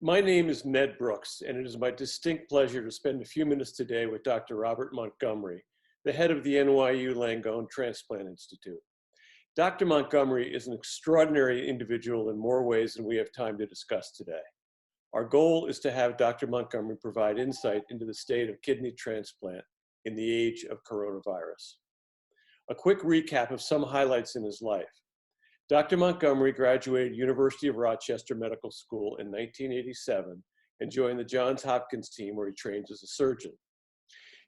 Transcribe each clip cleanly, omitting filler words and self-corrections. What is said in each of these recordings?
My name is Ned Brooks, and it is my distinct pleasure to spend a few minutes today with Dr. Robert Montgomery, the head of the NYU Langone Transplant Institute. Dr. Montgomery is an extraordinary individual in more ways than we have time to discuss today. Our goal is to have Dr. Montgomery provide insight into the state of kidney transplant in the age of coronavirus. A quick recap of some highlights in his life. Dr. Montgomery graduated University of Rochester Medical School in 1987 and joined the Johns Hopkins team where he trained as a surgeon.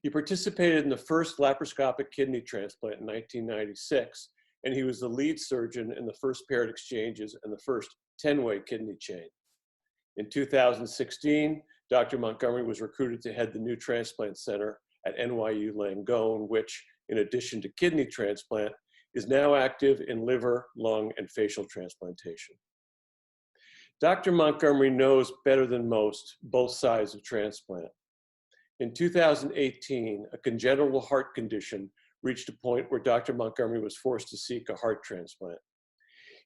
He participated in the first laparoscopic kidney transplant in 1996, and he was the lead surgeon in the first paired exchanges and the first 10-way kidney chain. In 2016, Dr. Montgomery was recruited to head the new transplant center at NYU Langone, which, in addition to kidney transplant, is now active in liver, lung, and facial transplantation. Dr. Montgomery knows better than most both sides of transplant. In 2018, a congenital heart condition reached a point where Dr. Montgomery was forced to seek a heart transplant.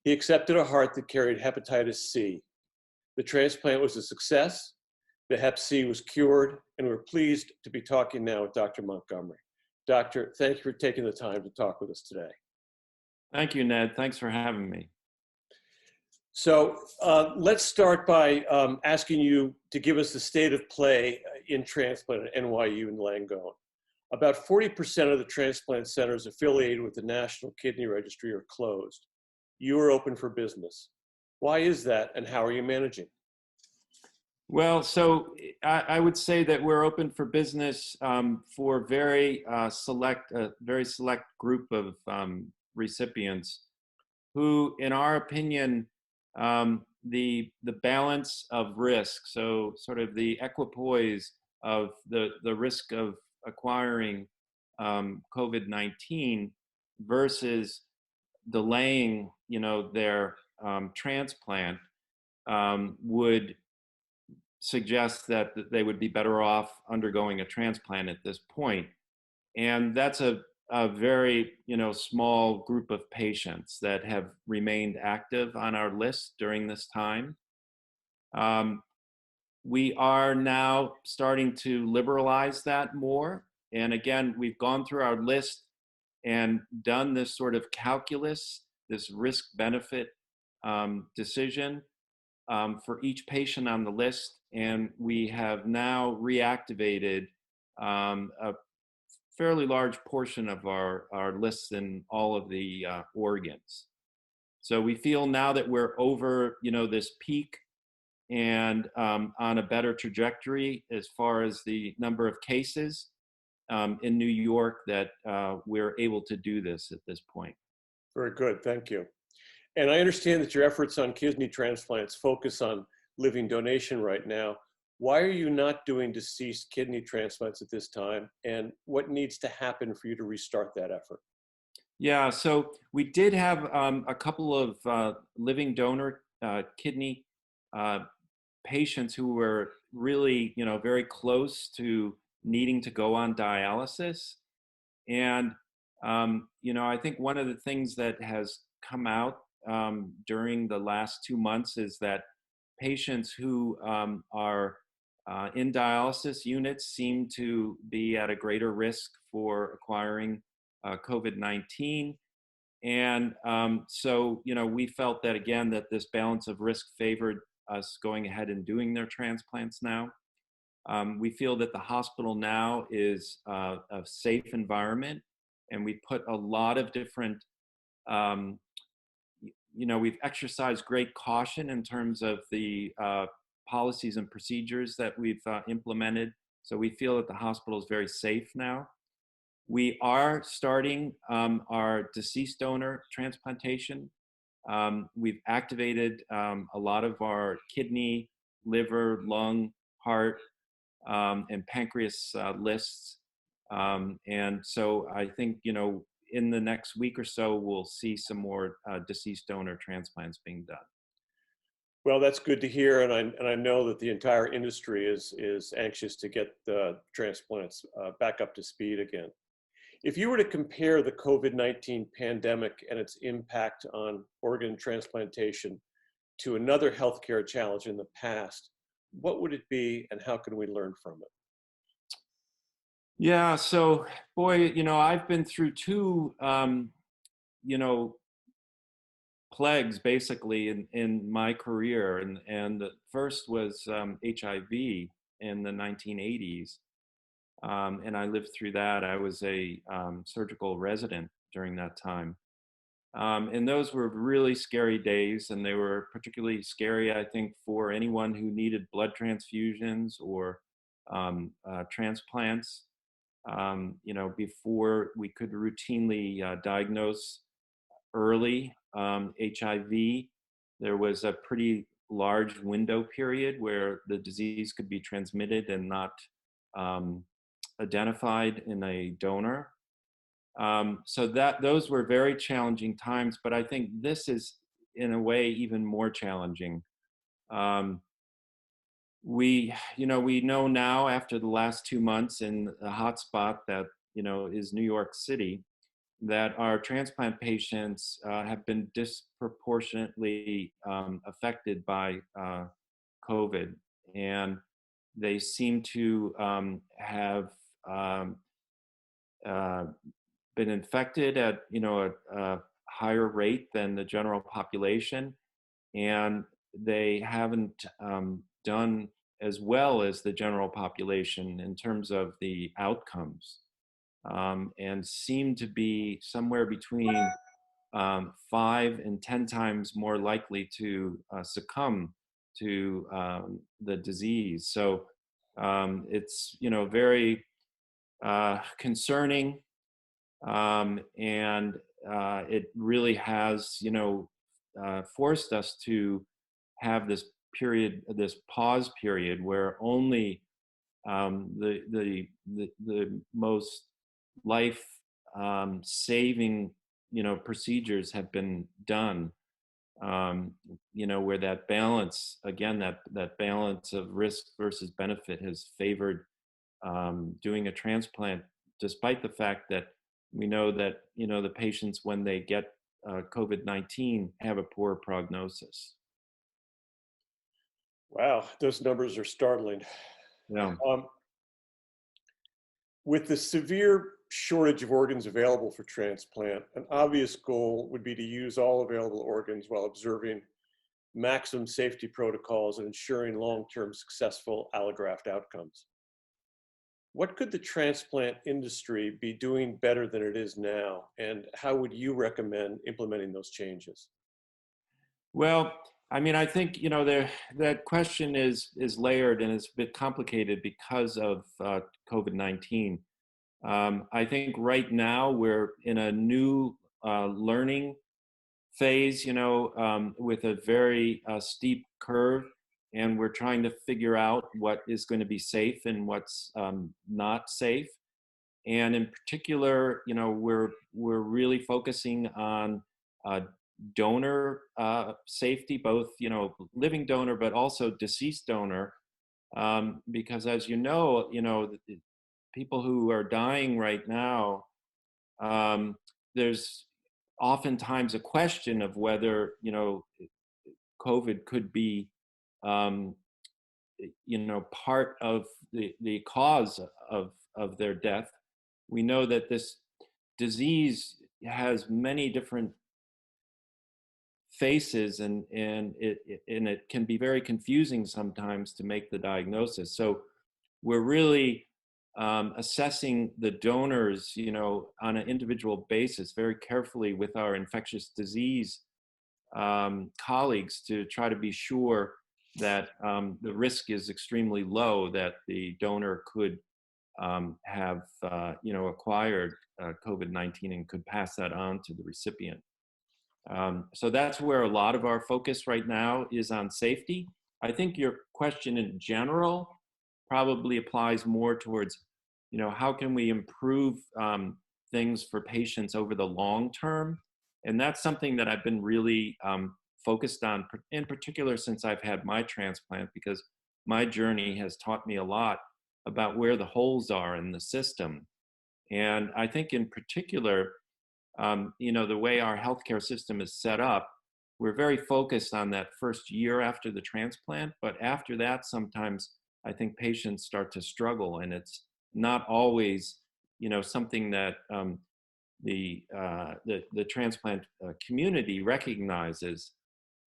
He accepted a heart that carried hepatitis C. The transplant was a success, the hep C was cured, and we're pleased to be talking now with Dr. Montgomery. Doctor, thank you for taking the time to talk with us today. Thank you, Ned. Thanks for having me. So let's start by asking you to give us the state of play in transplant at NYU and Langone. About 40% of the transplant centers affiliated with the National Kidney Registry are closed. You are open for business. Why is that, and how are you managing? Well, so I would say that we're open for business for a very select group of recipients who, in our opinion, the balance of risk, so sort of the equipoise of the risk of acquiring COVID-19 versus delaying, their transplant would suggest that they would be better off undergoing a transplant at this point. And that's a very, small group of patients that have remained active on our list during this time. We are now starting to liberalize that more. And again, we've gone through our list and done this sort of calculus, this risk-benefit decision for each patient on the list. And we have now reactivated a fairly large portion of our lists in all of the organs. So we feel now that we're over, this peak and on a better trajectory as far as the number of cases in New York that we're able to do this at this point. Very good, thank you. And I understand that your efforts on kidney transplants focus on living donation right now. Why are you not doing deceased kidney transplants at this time? And what needs to happen for you to restart that effort? Yeah, so we did have a couple of living donor kidney patients who were really, very close to needing to go on dialysis. And, I think one of the things that has come out during the last 2 months is that patients who are in dialysis units seem to be at a greater risk for acquiring COVID-19. And so, we felt that, again, that this balance of risk favored us going ahead and doing their transplants now. We feel that the hospital now is a safe environment, and we put a lot of different, we've exercised great caution in terms of the policies and procedures that we've implemented. So we feel that the hospital is very safe now. We are starting our deceased donor transplantation. We've activated a lot of our kidney, liver, lung, heart, and pancreas lists. And so I think, in the next week or so, we'll see some more deceased donor transplants being done. Well, that's good to hear, and I know that the entire industry is anxious to get the transplants back up to speed again. If you were to compare the COVID-19 pandemic and its impact on organ transplantation to another healthcare challenge in the past, what would it be and how can we learn from it? Yeah, so boy, I've been through two, you know, plagues basically in my career, and the first was HIV in the 1980s, and I lived through that. I was a surgical resident during that time, and those were really scary days, and they were particularly scary, I think, for anyone who needed blood transfusions or transplants. Before we could routinely diagnose early HIV, there was a pretty large window period where the disease could be transmitted and not um, identified in a donor. So that those were very challenging times, but I think this is in a way even more challenging. Um, we know now after the last 2 months in the hotspot that is New York City, that our transplant patients have been disproportionately affected by COVID, and they seem to have um, uh, been infected at a higher rate than the general population, and they haven't done as well as the general population in terms of the outcomes, and seem to be somewhere between 5 and 10 times more likely to succumb to the disease. So it's very concerning, and it really has forced us to have this period, this pause period, where only the most life saving procedures have been done, where that balance, again, that balance of risk versus benefit has favored doing a transplant, despite the fact that we know that the patients, when they get COVID-19, have a poor prognosis. Wow, those numbers are startling. Yeah. Um, with the severe shortage of organs available for transplant, an obvious goal would be to use all available organs while observing maximum safety protocols and ensuring long-term successful allograft outcomes. What could the transplant industry be doing better than it is now? And how would you recommend implementing those changes? Well, I mean, I think that question is layered and it's a bit complicated because of COVID-19. I think right now we're in a new learning phase, with a very steep curve, and we're trying to figure out what is going to be safe and what's not safe. And in particular, we're really focusing on uh, donor safety, both living donor but also deceased donor, because as people who are dying right now, there's oftentimes a question of whether COVID could be um, part of the cause of their death. We know that this disease has many different faces, and it can be very confusing sometimes to make the diagnosis. So we're really assessing the donors, on an individual basis very carefully with our infectious disease colleagues, to try to be sure that the risk is extremely low that the donor could have acquired COVID-19 and could pass that on to the recipient. So that's where a lot of our focus right now is, on safety. I think your question in general probably applies more towards, how can we improve things for patients over the long term? And that's something that I've been really focused on, in particular since I've had my transplant, because my journey has taught me a lot about where the holes are in the system. And I think in particular, the way our healthcare system is set up, we're very focused on that first year after the transplant, but after that, sometimes I think patients start to struggle, and it's not always, something that the transplant community recognizes.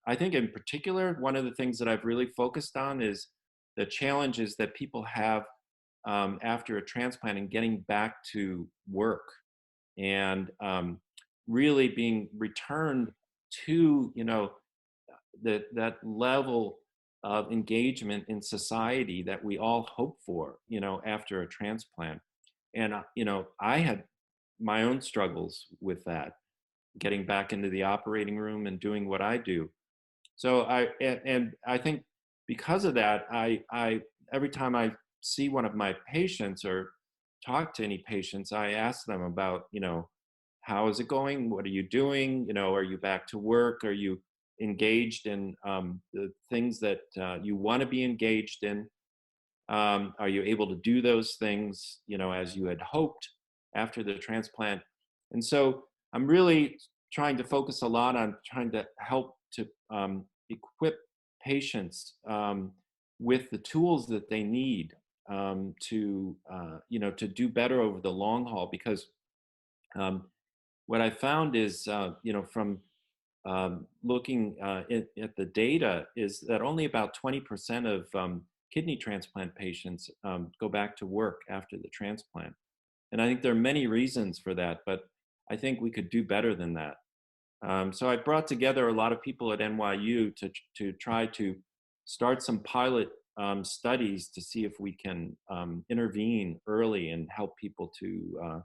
I think in particular, one of the things that I've really focused on is the challenges that people have after a transplant and getting back to work, and really being returned to, that level of engagement in society that we all hope for, after a transplant. And, I had my own struggles with that, getting back into the operating room and doing what I do. So and I think because of that, I every time I see one of my patients or talk to any patients, I ask them about, how is it going? What are you doing? Are you back to work? Are you engaged in the things that you want to be engaged in? Are you able to do those things, as you had hoped after the transplant? And so I'm really trying to focus a lot on trying to help to equip patients with the tools that they need to do better over the long haul. Because what I found is, from looking at the data, is that only about 20% of kidney transplant patients go back to work after the transplant. And I think there are many reasons for that, but I think we could do better than that. So I brought together a lot of people at NYU to try to start some pilot studies to see if we can intervene early and help people to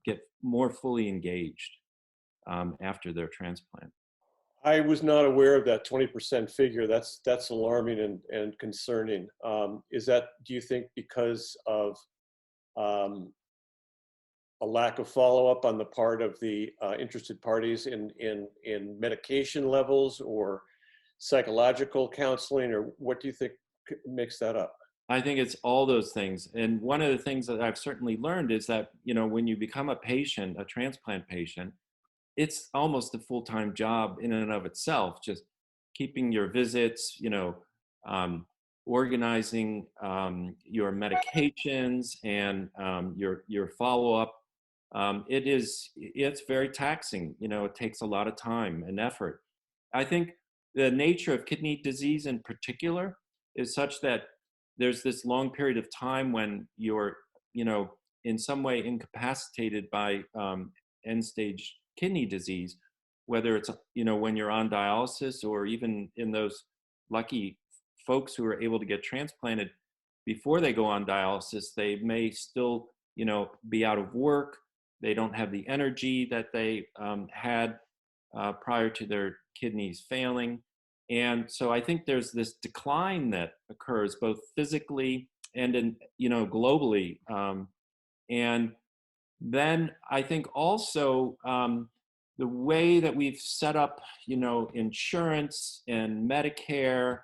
get more fully engaged after their transplant. I was not aware of that 20% figure. That's alarming and concerning. Is that, do you think, because of a lack of follow-up on the part of the interested parties in medication levels or psychological counseling, or what do you think makes that up? I think it's all those things. And one of the things that I've certainly learned is that, when you become a patient, a transplant patient, it's almost a full-time job in and of itself, just keeping your visits, organizing your medications and your follow-up. It's very taxing. It takes a lot of time and effort. I think the nature of kidney disease in particular is such that there's this long period of time when you're, in some way incapacitated by end-stage kidney disease, whether it's, when you're on dialysis, or even in those lucky folks who are able to get transplanted before they go on dialysis, they may still, be out of work. They don't have the energy that they had prior to their kidneys failing. And so I think there's this decline that occurs both physically and globally. And then I think also the way that we've set up, insurance and Medicare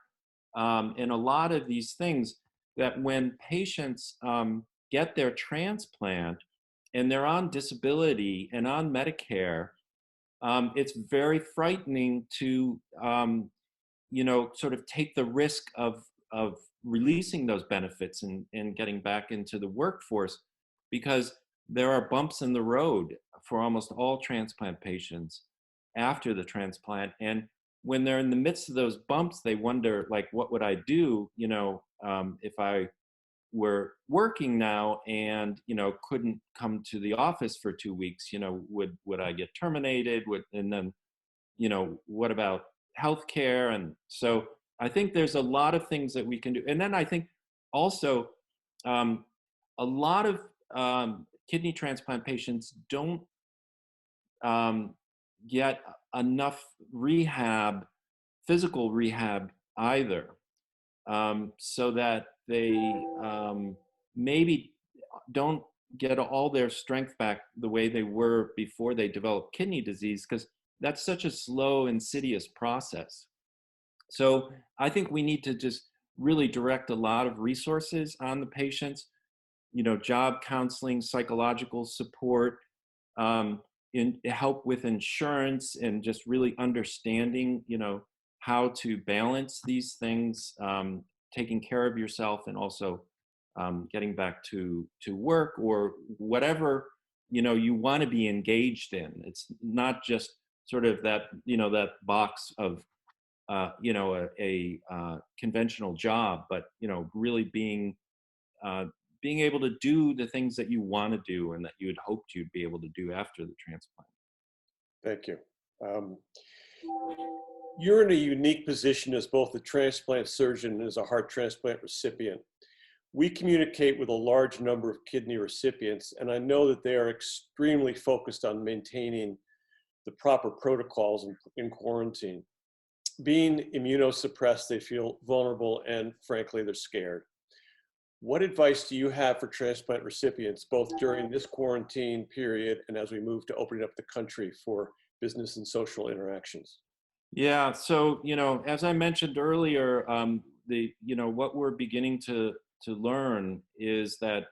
and a lot of these things, that when patients get their transplant and they're on disability and on Medicare, it's very frightening to, sort of take the risk of releasing those benefits and getting back into the workforce, because there are bumps in the road for almost all transplant patients after the transplant. And when they're in the midst of those bumps, they wonder, like, what would I do, if I were working now and, couldn't come to the office for 2 weeks, would I get terminated? And then, what about healthcare? And so I think there's a lot of things that we can do. And then I think also a lot of kidney transplant patients don't get enough rehab, physical rehab either, so that they maybe don't get all their strength back the way they were before they developed kidney disease, because that's such a slow, insidious process. So I think we need to just really direct a lot of resources on the patients, job counseling, psychological support, help with insurance and just really understanding, how to balance these things, taking care of yourself and also getting back to work or whatever, you want to be engaged in. It's not just sort of that, that box of, a conventional job, but, really being able to do the things that you want to do and that you had hoped you'd be able to do after the transplant. Thank you. Um, you're in a unique position as both a transplant surgeon and as a heart transplant recipient. We communicate with a large number of kidney recipients, and I know that they are extremely focused on maintaining the proper protocols in quarantine. Being immunosuppressed, they feel vulnerable and frankly, they're scared. What advice do you have for transplant recipients, both during this quarantine period and as we move to opening up the country for business and social interactions? Yeah. So, as I mentioned earlier, what we're beginning to learn is that,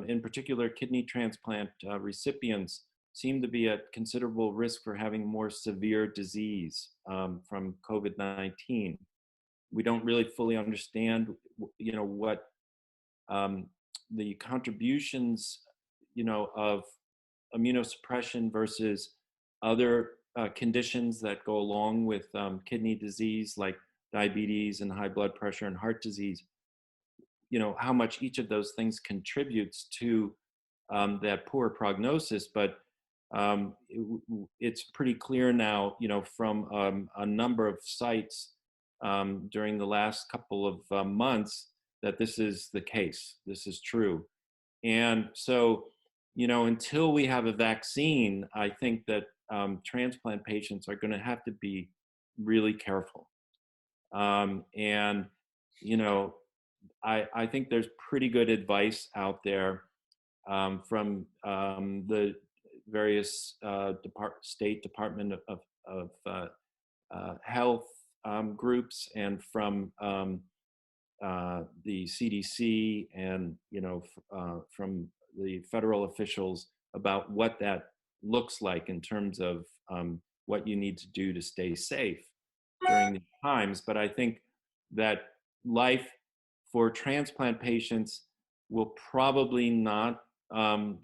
in particular, kidney transplant recipients seem to be at considerable risk for having more severe disease from COVID-19. We don't really fully understand, what the contributions, of immunosuppression versus other conditions that go along with kidney disease, like diabetes and high blood pressure and heart disease, how much each of those things contributes to that poor prognosis. But it's pretty clear now, from a number of sites during the last couple of months that this is the case. This is true. And so, until we have a vaccine, I think that transplant patients are going to have to be really careful. And, I think there's pretty good advice out there from the various state Department of Health groups and from the CDC and, from the federal officials about what that looks like in terms of what you need to do to stay safe during these times. But I think that life for transplant patients will probably not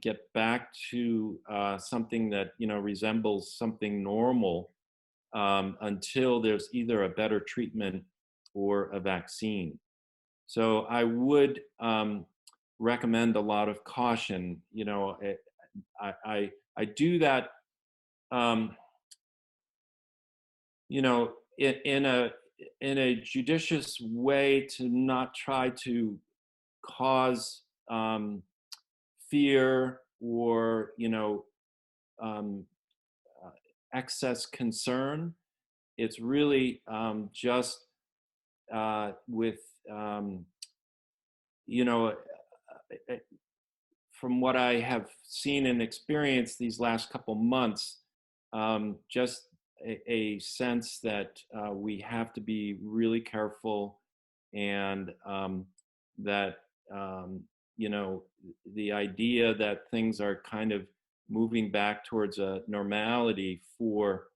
get back to something that resembles something normal until there's either a better treatment or a vaccine. So I would recommend a lot of caution. I do that, in a judicious way to not try to cause fear or excess concern. It's really just with from what I have seen and experienced these last couple months, just a sense that we have to be really careful, and that the idea that things are kind of moving back towards a normality for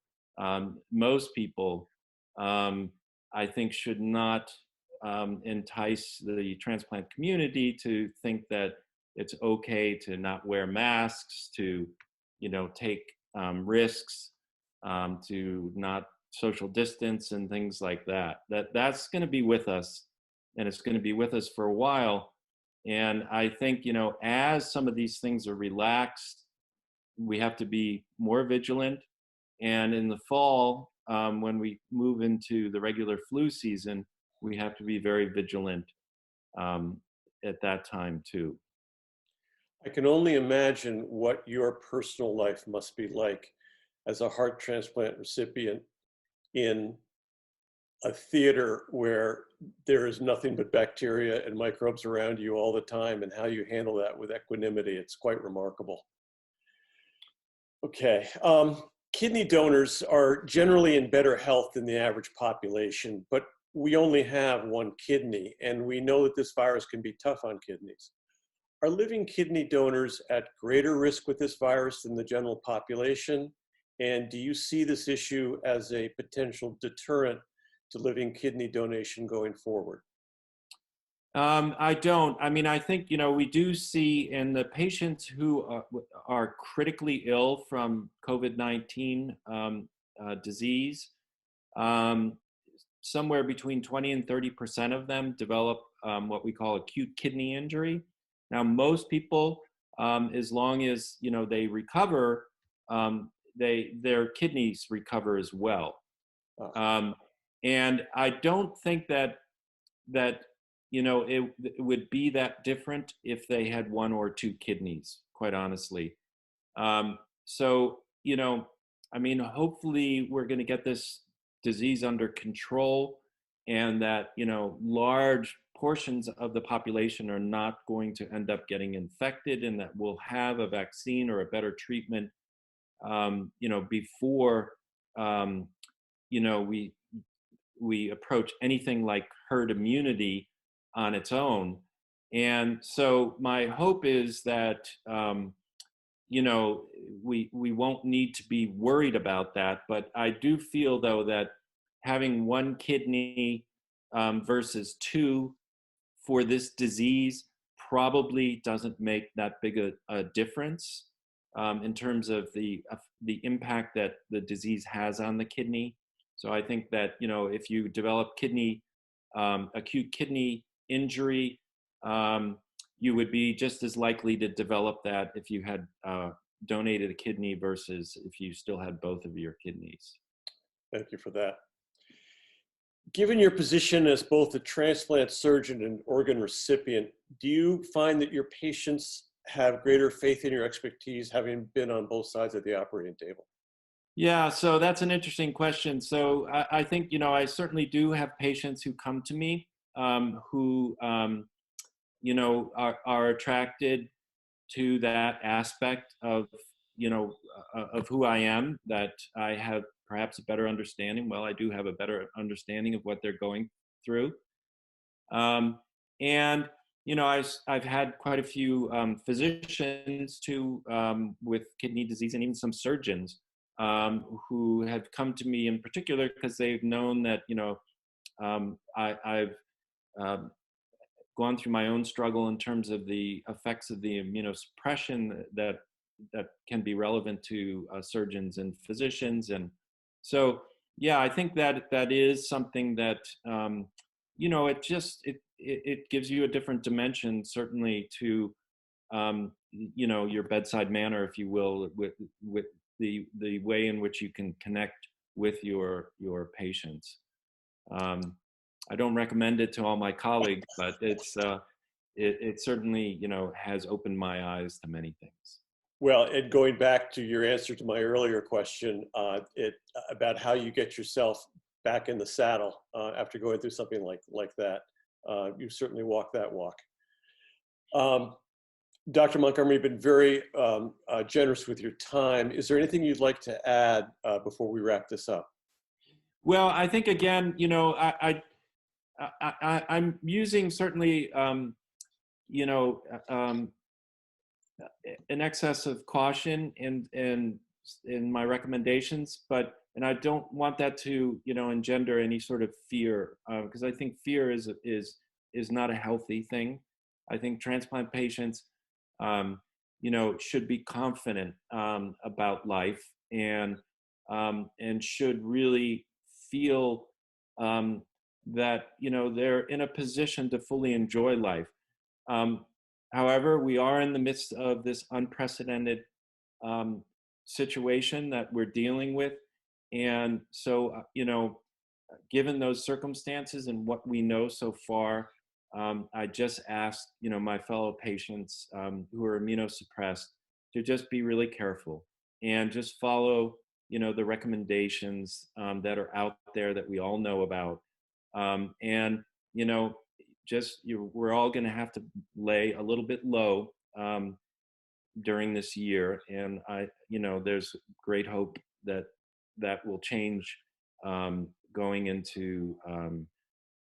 most people, I think should not entice the transplant community to think that it's okay to not wear masks, to take risks, to not social distance and things like that. That's going to be with us, and it's going to be with us for a while. And I think as some of these things are relaxed, we have to be more vigilant. And in the fall, when we move into the regular flu season, we have to be very vigilant at that time too. I can only imagine what your personal life must be like as a heart transplant recipient in a theater where there is nothing but bacteria and microbes around you all the time, and how you handle that with equanimity. It's quite remarkable. Okay. Kidney donors are generally in better health than the average population, but we only have one kidney, and we know that this virus can be tough on kidneys. Are living kidney donors at greater risk with this virus than the general population? And do you see this issue as a potential deterrent to living kidney donation going forward? I don't. I mean, I think, we do see in the patients who are critically ill from COVID-19 disease, um, somewhere between 20 and 30% of them develop what we call acute kidney injury. Now, most people, as long as, they recover, their kidneys recover as well. Uh, Um, and I don't think that it would be that different if they had one or two kidneys, quite honestly. So I mean, hopefully we're going to get this disease under control, and that large portions of the population are not going to end up getting infected, and that we'll have a vaccine or a better treatment before um, we approach anything like herd immunity on its own. And so my hope is that you know we won't need to be worried about that. But I do feel though that having one kidney versus two for this disease probably doesn't make that big a difference in terms of the impact that the disease has on the kidney. So I think that if you develop acute kidney injury, you would be just as likely to develop that if you had donated a kidney versus if you still had both of your kidneys. Thank you for that. Given your position as both a transplant surgeon and organ recipient, do you find that your patients have greater faith in your expertise, having been on both sides of the operating table? Yeah, so that's an interesting question. So I think, I certainly do have patients who come to me who, are attracted to that aspect of who I am, that I have perhaps a better understanding. Well, I do have a better understanding of what they're going through. And I've had quite a few physicians too with kidney disease, and even some surgeons who have come to me in particular because they've known that I've um, gone through my own struggle in terms of the effects of the immunosuppression that can be relevant to surgeons and physicians. And so, yeah, I think that is something that it gives you a different dimension, certainly, to your bedside manner, if you will, with the way in which you can connect with your patients. I don't recommend it to all my colleagues, but it certainly has opened my eyes to many things. Well, and going back to your answer to my earlier question, about how you get yourself back in the saddle after going through something like that, you certainly walk that walk. Dr. Montgomery, you've been very generous with your time. Is there anything you'd like to add before we wrap this up? Well, I think again, I'm using certainly, an excess of caution in my recommendations, and I don't want that to engender any sort of fear, because I think fear is not a healthy thing. I think transplant patients, should be confident about life, and should really feel that they're in a position to fully enjoy life. However, we are in the midst of this unprecedented situation that we're dealing with, and so given those circumstances and what we know so far, I just ask my fellow patients who are immunosuppressed to just be really careful and just follow the recommendations that are out there that we all know about, and we're all going to have to lay a little bit low during this year, and there's great hope that will change going into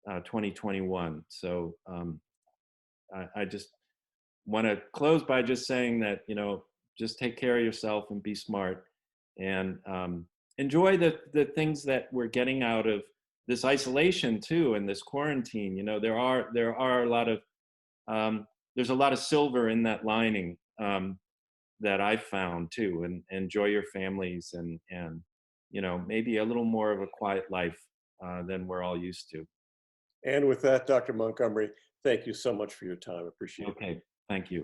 2021. So I just want to close by just saying that, just take care of yourself and be smart, and enjoy the things that we're getting out of this isolation too, and this quarantine. There are a lot of there's a lot of silver in that lining, that I've found too, and enjoy your families, and maybe a little more of a quiet life than we're all used to. And with that, Dr. Montgomery, thank you so much for your time. Appreciate it. Okay, thank you.